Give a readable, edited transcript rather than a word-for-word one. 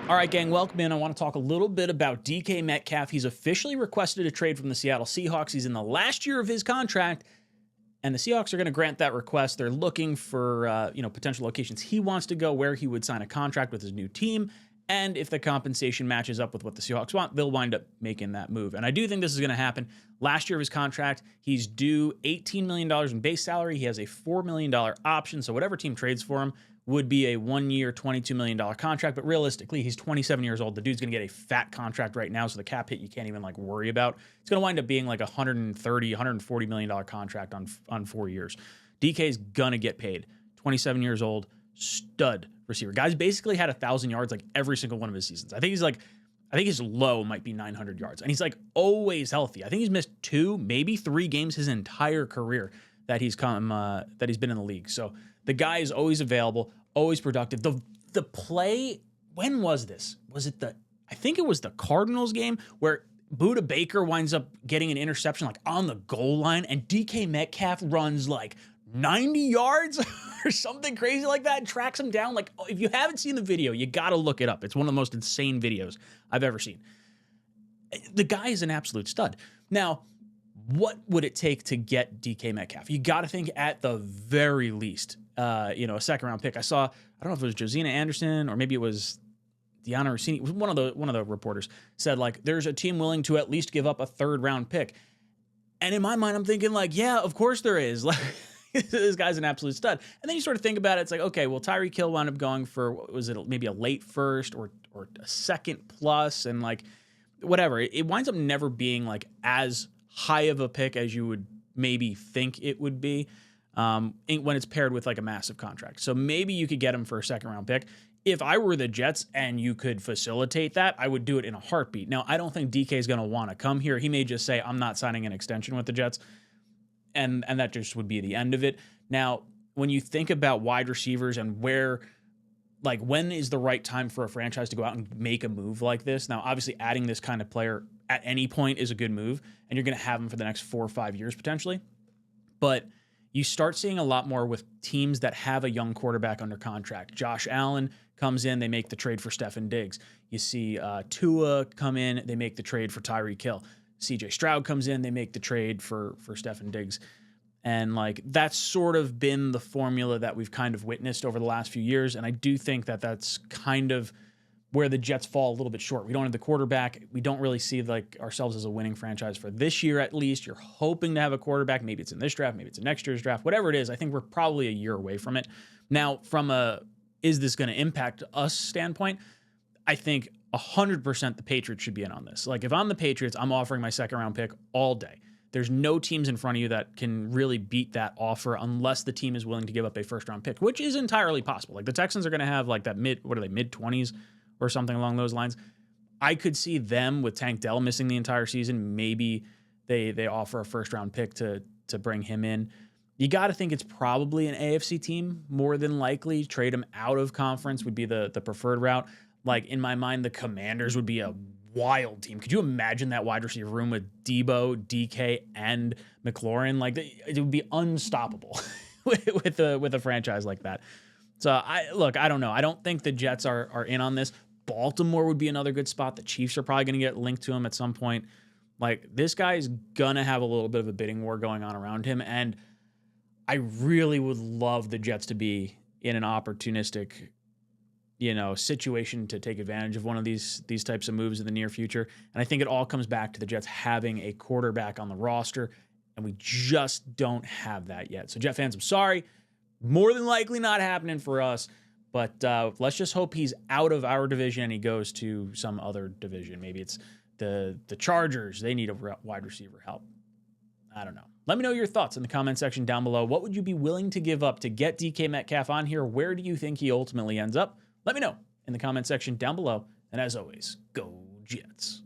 All right, gang, welcome in. I want to talk a little bit about DK Metcalf. He's officially requested a trade from the Seattle Seahawks. He's in the last year of his contract, and the Seahawks are going to grant that request. They're looking for potential locations he wants to go, where he would sign a contract with his new team, and if the compensation matches up with what the Seahawks want, they'll wind up making that move. And I do think this is going to happen. Last year of his contract, he's due $18 million in base salary. He has a $4 million option, so whatever team trades for him would be a 1-year, $22 million contract. But realistically, he's 27 years old. The dude's going to get a fat contract right now, so the cap hit you can't even worry about. It's going to wind up being like a $130, $140 million contract on 4 years. DK's going to get paid. 27 years old, stud receiver. Guy's basically had 1,000 yards every single one of his seasons. I think his low might be 900 yards. And he's always healthy. I think he's missed 2, maybe 3 games his entire career that he's been in the league. So the guy is always available, always productive. The play, when was this? I think it was the Cardinals game where Budda Baker winds up getting an interception on the goal line, and DK Metcalf runs 90 yards or something crazy like that and tracks him down. If you haven't seen the video, you got to look it up. It's one of the most insane videos I've ever seen. The guy is an absolute stud. Now, what would it take to get DK Metcalf? You got to think at the very least, a second-round pick. I don't know if it was Josina Anderson or maybe it was Diana Rossini. One of the reporters said there's a team willing to at least give up a third-round pick. And in my mind, I'm thinking yeah, of course there is. This guy's an absolute stud. And then you sort of think about it. It's okay, well, Tyreek Hill wound up going for, what was it, maybe a late first or a second plus, and whatever. It winds up never being as high of a pick as you would maybe think it would be when it's paired with a massive contract. So maybe you could get him for a second round pick. If I were the Jets and you could facilitate that, I would do it in a heartbeat. Now, I don't think DK is going to want to come here. He may just say, I'm not signing an extension with the Jets. And that just would be the end of it. Now, when you think about wide receivers and where, when is the right time for a franchise to go out and make a move like this? Now, obviously, adding this kind of player at any point is a good move, and you're going to have him for the next 4 or 5 years potentially. But you start seeing a lot more with teams that have a young quarterback under contract. Josh Allen comes in, they make the trade for Stefon Diggs. You see Tua come in, they make the trade for Tyreek Hill. CJ Stroud comes in, they make the trade for Stefon Diggs. And that's sort of been the formula that we've kind of witnessed over the last few years. And I do think that that's kind of where the Jets fall a little bit short. We don't have the quarterback. We don't really see ourselves as a winning franchise for this year, at least. You're hoping to have a quarterback. Maybe it's in this draft, maybe it's in next year's draft, whatever it is. I think we're probably a year away from it. Now, from is this going to impact us standpoint, I think 100% the Patriots should be in on this. If I'm the Patriots, I'm offering my second round pick all day. There's no teams in front of you that can really beat that offer unless the team is willing to give up a first round pick, which is entirely possible. The Texans are going to have that mid-20s or something along those lines. I could see them with Tank Dell missing the entire season. Maybe they offer a first round pick to bring him in. You got to think it's probably an AFC team more than likely. Trade him out of conference would be the preferred route. In my mind, the Commanders would be a wild team. Could you imagine that wide receiver room with Debo, DK, and McLaurin? It would be unstoppable with a franchise like that. So I don't know. I don't think the Jets are in on this. Baltimore would be another good spot. The Chiefs are probably going to get linked to him at some point. This guy is going to have a little bit of a bidding war going on around him. And I really would love the Jets to be in an opportunistic situation to take advantage of one of these types of moves in the near future. And I think it all comes back to the Jets having a quarterback on the roster, and we just don't have that yet. So Jet fans, I'm sorry. More than likely not happening for us, but let's just hope he's out of our division and he goes to some other division. Maybe it's the Chargers. They need a wide receiver help. I don't know. Let me know your thoughts in the comment section down below. What would you be willing to give up to get DK Metcalf on here? Where do you think he ultimately ends up? Let me know in the comment section down below. And as always, go Jets.